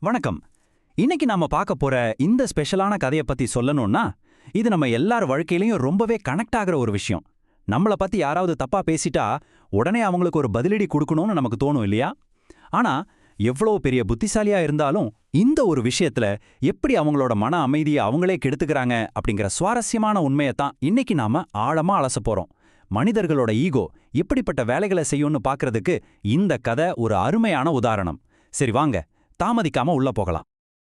வணக்கம். இன்னைக்கு நாம பார்க்க போற இந்த ஸ்பெஷலான கதையை பத்தி சொல்லணும்னா, இது நம்ம எல்லார் வாழ்க்கையிலயும் ரொம்பவே கனெக்ட் ஆகுற ஒரு விஷயம். நம்மள பத்தி யாராவது தப்பா பேசிட்டா உடனே அவங்களுக்கு ஒரு பதிலடி கொடுக்கணும்னு நமக்கு தோணும் இல்லையா? ஆனா எவ்வளவு பெரிய புத்திசாலியா இருந்தாலும் இந்த ஒரு விஷயத்துல எப்படி அவங்களோட மன அமைதியை அவங்களே கெடுத்துக்கிறாங்க அப்படிங்கிற சுவாரஸ்யமான உண்மையத்தான் இன்னைக்கு நாம ஆழமா அலச போறோம். மனிதர்களோட ஈகோ எப்படிப்பட்ட வேலைகளை செய்யும்னு பார்க்கறதுக்கு இந்த கதை ஒரு அருமையான உதாரணம். சரி வாங்க, தாமதிக்காம உள்ள போகலாம்.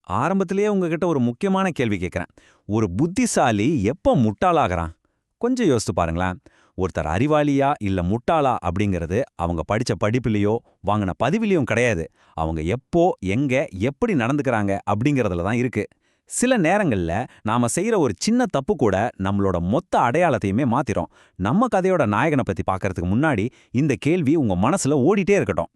ஆரம்பத்திலேயே உங்ககிட்ட ஒரு முக்கியமான கேள்வி கேட்குறேன். ஒரு புத்திசாலி எப்போ முட்டாளாகிறான்? கொஞ்சம் யோசித்து பாருங்களேன். ஒருத்தர் அறிவாளியா இல்ல முட்டாளா அப்படிங்கிறது அவங்க படிச்ச படிப்புலையோ வாங்கின பதிவிலையும் கிடையாது. அவங்க எப்போ எங்க எப்படி நடந்துக்கிறாங்க அப்படிங்கிறதுல தான் இருக்கு. சில நேரங்கள்ல நாம செய்யற ஒரு சின்ன தப்பு கூட நம்மளோட மொத்த அடையாளத்தையுமே மாத்திரும். நம்ம கதையோட நாயகனை பத்தி பார்க்கறதுக்கு முன்னாடி இந்த கேள்வி உங்க மனசுல ஓடிட்டே இருக்கட்டும்.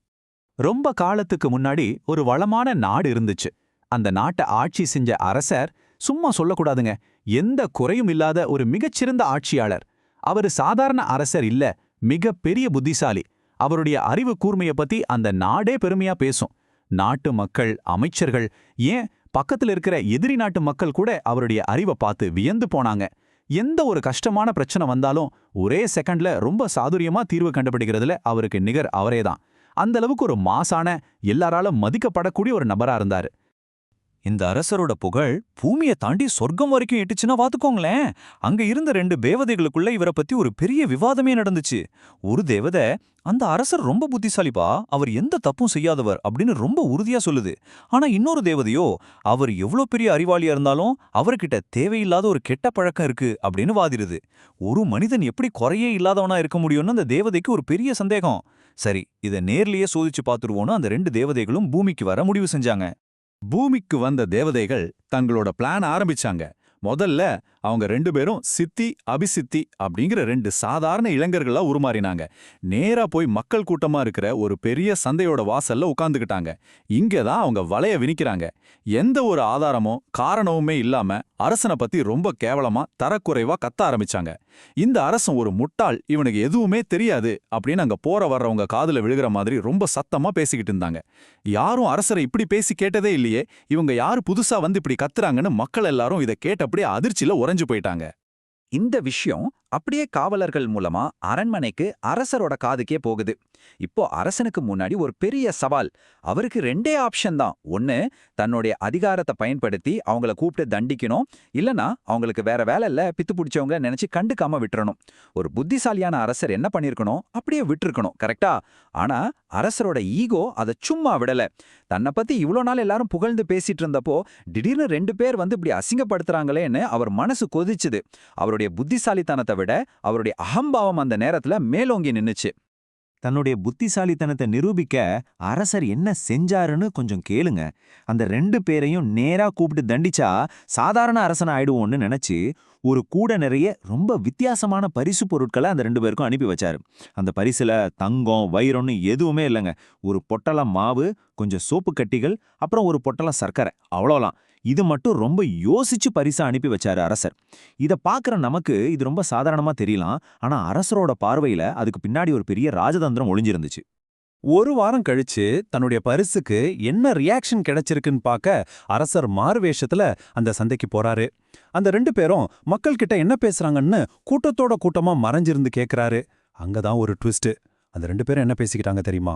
ரொம்ப காலத்துக்கு முன்னாடி ஒரு வளமான நாடு இருந்துச்சு. அந்த நாட்டை ஆட்சி செஞ்ச அரசர் சும்மா சொல்லக்கூடாதுங்க, எந்த குறையும் இல்லாத ஒரு மிகச்சிறந்த ஆட்சியாளர். அவரு சாதாரண அரசர் இல்ல, மிக பெரிய புத்திசாலி. அவருடைய அறிவு கூர்மையை பத்தி அந்த நாடே பெருமையா பேசும். நாட்டு மக்கள், அமைச்சர்கள், ஏன் பக்கத்துல இருக்கிற எதிரி நாட்டு மக்கள் கூட அவருடைய அறிவை பார்த்து வியந்து போனாங்க. எந்த ஒரு கஷ்டமான பிரச்சனை வந்தாலும் ஒரே செகண்ட்ல ரொம்ப சாதுரியமா தீர்வு கண்டுபிடிக்கிறதுல அவருக்கு நிகர் அவரேதான். அந்த அளவுக்கு ஒரு மாசான, எல்லாராலும் மதிக்கப்படக்கூடிய ஒரு நபரா இருந்தாரு. இந்த அரசரோட புகழ் பூமியை தாண்டி சொர்க்கம் வரைக்கும் எட்டுச்சுன்னா வாத்துக்கோங்களேன். அங்க இருந்த 2 தேவதைகளுக்குள்ள இவரை பத்தி ஒரு பெரிய விவாதமே நடந்துச்சு. ஒரு தேவதை, அந்த அரசர் ரொம்ப புத்திசாலிப்பா, அவர் எந்த தப்பும் செய்யாதவர் அப்படின்னு ரொம்ப உறுதியா சொல்லுது. ஆனா இன்னொரு தேவதையோ, அவர் எவ்வளோ பெரிய அறிவாளியா இருந்தாலும் அவர்கிட்ட தேவையில்லாத ஒரு கெட்ட பழக்கம் இருக்கு அப்படின்னு வாதிடுது. ஒரு மனிதன் எப்படி குறையே இல்லாதவனா இருக்க முடியும்னு அந்த தேவதைக்கு ஒரு பெரிய சந்தேகம். சரி, இதை நேர்லயே சோதிச்சு பார்த்துருவோன்னு அந்த 2 தேவதைகளும் பூமிக்கு வர முடிவு செஞ்சாங்க. பூமிக்கு வந்த தேவதைகள் தங்களோட பிளான் ஆரம்பிச்சாங்க. முதல்ல அவங்க 2 பேரும் சித்தி அபிசித்தி அப்படிங்கிற 2 சாதாரண இளைஞர்களா உருமாறினாங்க. நேரா போய் மக்கள் கூட்டமா இருக்கிற ஒரு பெரிய சந்தையோட வாசல்ல உட்கார்ந்துக்கிட்டாங்க. இங்கதான் அவங்க வலைய வினிக்கிறாங்க. எந்த ஒரு ஆதாரமோ காரணமுமே இல்லாம அரசனை பத்தி ரொம்ப கேவலமா தரக்குறைவா கத்த ஆரம்பிச்சாங்க. இந்த அரசன் ஒரு முட்டாள், இவனுக்கு எதுவுமே தெரியாது அப்படின்னு அங்க போற வர்றவங்க காதுல விழுகிற மாதிரி ரொம்ப சத்தமா பேசிக்கிட்டு இருந்தாங்க. யாரும் அரசரை இப்படி பேசி கேட்டதே இல்லையே, இவங்க யாரு புதுசா வந்து இப்படி கத்துறாங்கன்னு மக்கள் எல்லாரும் இதை கேட்டபடியே அதிர்ச்சியில உறைஞ்சு போயிட்டாங்க. இந்த விஷயம் அப்படியே காவலர்கள் மூலமா அரண்மனைக்கு அரசரோட காதுக்கே போகுது. இப்போ அரசனுக்கு முன்னாடி ஒரு பெரிய சவால். அவருக்கு 2 ஆப்ஷன் தான். ஒன்னு, தன்னுடைய அதிகாரத்தை பயன்படுத்தி அவங்கள கூப்பிட்டு தண்டிக்கணும், இல்லனா அவங்களுக்கு வேற வேலை இல்ல, பித்து பிடிச்சவங்க நினைச்சு கண்டுக்காம விட்டுறணும். ஒரு புத்திசாலியான அரசர் என்ன பண்ணிருக்கணும்? அப்படியே விட்டுருக்கணும், கரெக்டா? ஆனா அரசரோட ஈகோ அதை சும்மா விடல. தன்னை பத்தி இவ்வளோ நாள் எல்லாரும் புகழ்ந்து பேசிட்டு இருந்தப்போ திடீர்னு 2 பேர் வந்து இப்படி அசிங்கப்படுத்துறாங்களேன்னு அவர் மனசு கொதிச்சுது. அவருடைய புத்திசாலித்தனத்தை விட அவருடைய அகம்பாவம் அந்த நேரத்துல மேலோங்கி நின்னுச்சு. தன்னுடைய புத்திசாலித்தனத்தை நிரூபிக்க அரசர் என்ன செஞ்சாருன்னு கொஞ்சம் கேளுங்க. அந்த 2 பேரையும் நேரா கூப்பிட்டு தண்டிச்சா சாதாரண அரசன் ஆயிடுவோம்னு நினைச்சு ஒரு கூட நிறைய ரொம்ப வித்தியாசமான பரிசு பொருட்களை அந்த 2 பேருக்கும் அனுப்பி வச்சாரு. அந்த பரிசுல தங்கம், வைரம்னு எதுவுமே இல்லைங்க. ஒரு பொட்டலம் மாவு, கொஞ்சம் சோப்பு கட்டிகள், அப்புறம் ஒரு பொட்டலம் சர்க்கரை, அவ்வளோலாம். இது மட்டும் ரொம்ப யோசிச்சு பரிசா அனுப்பி வச்சாரு அரசர். இத பாக்குற நமக்கு இது ரொம்ப சாதாரணமா தெரியலாம். ஆனா அரசரோட பார்வையில அதுக்கு பின்னாடி ஒரு பெரிய ராஜதந்திரம் ஒளிஞ்சிருந்துச்சு. ஒரு வாரம் கழிச்சு தன்னுடைய பரிசுக்கு என்ன ரியாக்ஷன் கிடைச்சிருக்குன்னு பார்க்க அரசர் மாறுவேஷத்துல அந்த சந்தைக்கு போறாரு. அந்த 2 பேரும் மக்கள் கிட்ட என்ன பேசுறாங்கன்னு கூட்டத்தோட கூட்டமா மறைஞ்சிருந்து கேக்குறாரு. அங்கதான் ஒரு ட்விஸ்ட். அந்த 2 பேரும் என்ன பேசிக்கிட்டாங்க தெரியுமா?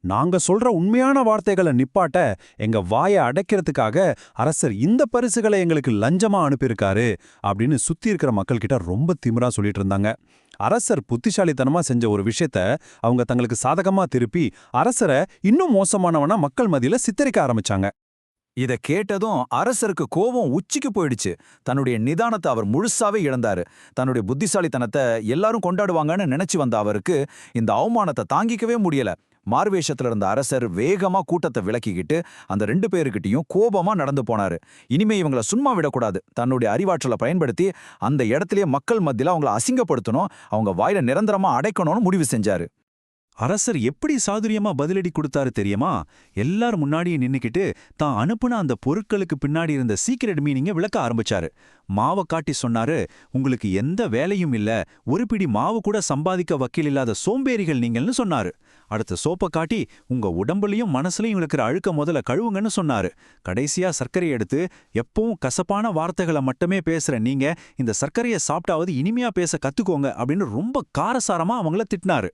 நாங்க சொல்ற உண்மையான வார்த்தைகளை நிப்பாட்ட எங்க வாயை அடைக்கிறதுக்காக அரசர் இந்த பரிசுகளை எங்களுக்கு லஞ்சமா அனுப்பியிருக்காரு அப்படின்னு சுத்தி இருக்கிற மக்கள் கிட்ட ரொம்ப திமிரா சொல்லிட்டு இருந்தாங்க. அரசர் புத்திசாலித்தனமா செஞ்ச ஒரு விஷயத்த அவங்க தங்களுக்கு சாதகமா திருப்பி அரசரை இன்னும் மோசமானவனா மக்கள் மத்தியில சித்தரிக்க ஆரம்பிச்சாங்க. இத கேட்டதும் அரசருக்கு கோபம் உச்சிக்கு போயிடுச்சு. தன்னுடைய நிதானத்தை அவர் முழுசாவே இழந்தாரு. தன்னுடைய புத்திசாலித்தனத்தை எல்லாரும் கொண்டாடுவாங்கன்னு நினைச்சு வந்த அவருக்கு இந்த அவமானத்தை தாங்கிக்கவே முடியல. மார்வேஷத்துல இருந்த அரசர் வேகமா கூட்டத்தை விலக்கிக்கிட்டு அந்த 2 பேருக்கிட்டையும் கோபமா நடந்து போனாரு. இனிமே இவங்கள சும்மா விடக்கூடாது. தன்னுடைய அறிவாற்றலை பயன்படுத்தி அந்த இடத்திலேயே மக்கள் மத்தியில அவங்கள அசிங்கப்படுத்தணும், அவங்க வாயில நிரந்தரமா அடைக்கணும்னு முடிவு செஞ்சாரு. அரசர் எப்படி சாதுரியமா பதிலடி கொடுத்தாரு தெரியுமா? எல்லாரும் முன்னாடியே நின்னுக்கிட்டு தான் அனுப்புன அந்த பொருட்களுக்கு பின்னாடி இருந்த சீக்ரெட் மீனிங்க விளக்க ஆரம்பிச்சாரு. மாவை காட்டி சொன்னாரு, உங்களுக்கு எந்த வேலையும் இல்ல, ஒரு பிடி மாவு கூட சம்பாதிக்க வக்கீல் இல்லாத சோம்பேறிகள் நீங்கள்னு சொன்னாரு. அடுத்த சோப்பை காட்டி உங்க உடம்புலயும் மனசுலயும் இருக்கிற அழுக்க முதல்ல கழுவுங்கன்னு சொன்னாரு. கடைசியா சர்க்கரையை எடுத்து, எப்பவும் கசப்பான வார்த்தைகளை மட்டுமே பேசுற நீங்க இந்த சர்க்கரையை சாப்பிட்டாவது இனிமையா பேச கத்துக்கோங்க அப்படின்னு ரொம்ப காரசாரமா அவங்கள திட்டினாரு.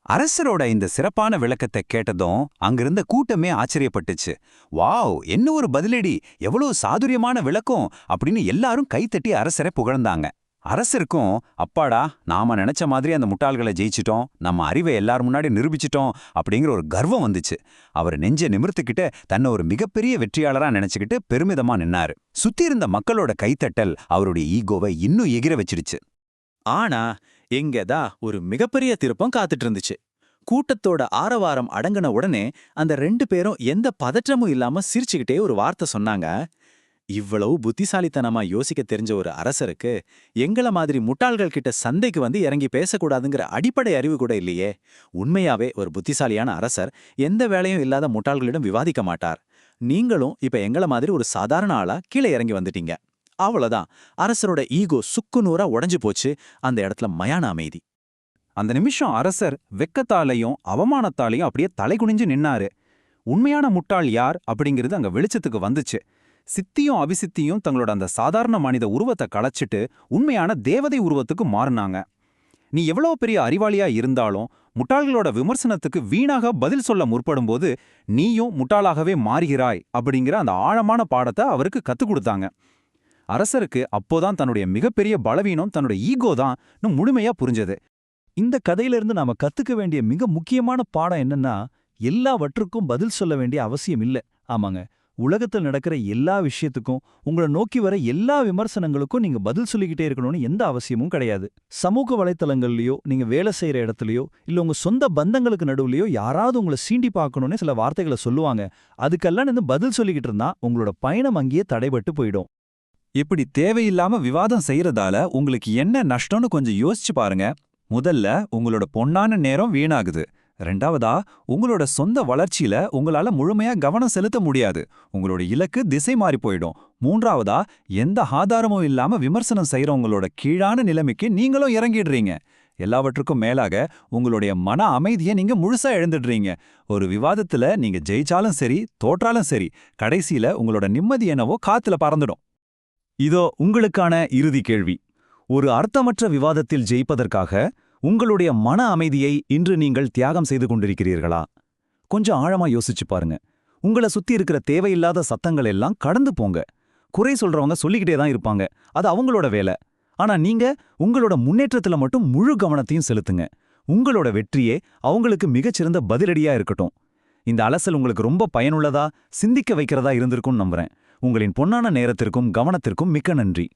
அரசரோட இந்த சிறப்பான விளக்கத்தை கேட்டதும் அங்கிருந்த கூட்டமே ஆச்சரியப்பட்டுச்சு. வாவ், என்ன ஒரு பதிலடி, எவ்வளவு சாதுரியமான விளக்கம் அப்படின்னு எல்லாரும் கைத்தட்டி அரசரை புகழ்ந்தாங்க. அரசருக்கும் அப்பாடா, நாம நினைச்ச மாதிரி அந்த முட்டாள்களை ஜெயிச்சிட்டோம், நம்ம அறிவை எல்லார் முன்னாடி நிரூபிச்சிட்டோம் அப்படிங்கிற ஒரு கர்வம் வந்துச்சு. அவர் நெஞ்ச நிமிர்த்துக்கிட்டு தன்னை ஒரு மிகப்பெரிய வெற்றியாளரா நினைச்சுக்கிட்டு பெருமிதமா நின்னாரு. சுத்தி இருந்த மக்களோட கைத்தட்டல் அவருடைய ஈகோவை இன்னும் எகிர வச்சிடுச்சு. ஆனா எங்கதான் ஒரு மிகப்பெரிய திருப்பம் காத்துட்டு இருந்துச்சு. கூட்டத்தோட ஆரவாரம் அடங்கின உடனே அந்த 2 பேரும் எந்த பதற்றமும் இல்லாம சிரிச்சுக்கிட்டே ஒரு வார்த்தை சொன்னாங்க. இவ்வளவு புத்திசாலித்தனமா யோசிக்க தெரிஞ்ச ஒரு அரசருக்கு எங்கள மாதிரி முட்டாள்கள் கிட்ட சந்தைக்கு வந்து இறங்கி பேசக்கூடாதுங்கிற அடிப்படை அறிவு கூட இல்லையே. உண்மையாவே ஒரு புத்திசாலியான அரசர் எந்த வேலையும் இல்லாத முட்டாள்களிடம் விவாதிக்க மாட்டார். நீங்களும் இப்ப எங்கள மாதிரி ஒரு சாதாரண ஆளா கீழே இறங்கி வந்துட்டீங்க. அவ்வளவுதான். அரசரோட ஈகோ சுக்குநூறா உடைஞ்சு போச்சு. அந்த இடத்துல மயான அமைதி. அந்த நிமிஷம் அரசர் வெக்கத்தாலையும் அவமானத்தாலையும் அப்படியே தலைகுனிஞ்சு நின்னாரு. உண்மையான முட்டாள் யார் அப்படிங்கிறது அங்க வெளிச்சத்துக்கு வந்துச்சு. சித்தியும் அபிசித்தியும் தங்களோட அந்த சாதாரண மனித உருவத்தை களைச்சிட்டு உண்மையான தேவதை உருவத்துக்கு மாறினாங்க. நீ எவ்வளவு பெரிய அறிவாளியா இருந்தாலும் முட்டாள்களோட விமர்சனத்துக்கு வீணாக பதில் சொல்ல முற்படும்போது நீயும் முட்டாளாகவே மாறுகிறாய் அப்படிங்கிற அந்த ஆழமான பாடத்தை அவருக்கு கத்துக் கொடுத்தாங்க. அரசருக்கு அப்போதான் தன்னுடைய மிகப்பெரிய பலவீனம் தன்னுடைய ஈகோ தான் முழுமையா புரிஞ்சது. இந்த கதையிலிருந்து நாம கத்துக்க வேண்டிய மிக முக்கியமான பாடம் என்னன்னா, எல்லாவற்றுக்கும் பதில் சொல்ல வேண்டிய அவசியம் இல்ல. ஆமாங்க, உலகத்தில் நடக்கிற எல்லா விஷயத்துக்கும், உங்களை நோக்கி வர எல்லா விமர்சனங்களுக்கும் நீங்க பதில் சொல்லிக்கிட்டே இருக்கணும்னு எந்த அவசியமும் கிடையாது. சமூக வலைத்தளங்கள்லயோ, நீங்க வேலை செய்யற இடத்துலயோ, இல்ல உங்க சொந்த பந்தங்களுக்கு நடுவுலயோ யாராவது உங்களை சீண்டி பார்க்கணும்னு சில வார்த்தைகளை சொல்லுவாங்க. அதுக்கெல்லாம் நின்னு பதில் சொல்லிக்கிட்டு இருந்தா உங்களோட பயணம் அங்கேயே தடைபட்டு போயிடும். இப்படி தேவையில்லாம விவாதம் செய்யறதால உங்களுக்கு என்ன நஷ்டம்னு கொஞ்சம் யோசிச்சு பாருங்க. முதல்ல உங்களோட பொன்னான நேரம் வீணாகுது. ரெண்டாவதா, உங்களோட சொந்த வளர்ச்சியில உங்களால முழுமையா கவனம் செலுத்த முடியாது. உங்களோட இலக்கு திசை மாறி போயிடும். மூன்றாவதா, எந்த ஆதாரமும் இல்லாம விமர்சனம் செய்யறவங்களோட கீழான நிலைமைக்கு நீங்களும் இறங்கிடுறீங்க. எல்லாவற்றுக்கும் மேலாக உங்களுடைய மன அமைதியை நீங்க முழுசா இழந்துடுறீங்க. ஒரு விவாதத்துல நீங்க ஜெயிச்சாலும் சரி, தோற்றாலும் சரி, கடைசியில உங்களோட நிம்மதி என்னவோ காத்துல பறந்துடும். இதோ உங்களுக்கான இறுதி கேள்வி. ஒரு அர்த்தமற்ற விவாதத்தில் ஜெயிப்பதற்காக உங்களுடைய மன அமைதியை இன்று நீங்கள் தியாகம் செய்து கொண்டிருக்கிறீர்களா? கொஞ்சம் ஆழமா யோசிச்சு பாருங்க. உங்களை சுத்தி இருக்கிற தேவையில்லாத சத்தங்கள் எல்லாம் கடந்து போங்க. குறை சொல்றவங்க சொல்லிக்கிட்டே தான் இருப்பாங்க, அது அவங்களோட வேலை. ஆனா நீங்க உங்களோட முன்னேற்றத்துல மட்டும் முழு கவனத்தையும் செலுத்துங்க. உங்களோட வெற்றியே அவங்களுக்கு மிகச்சிறந்த பதிலடியா இருக்கட்டும். இந்த அலசல் உங்களுக்கு ரொம்ப பயனுள்ளதா, சிந்திக்க வைக்கிறதா இருந்திருக்கும்னு நம்புறேன். உங்களின் பொன்னான நேரத்திற்கும் கவனத்திற்கும் மிக்க நன்றி.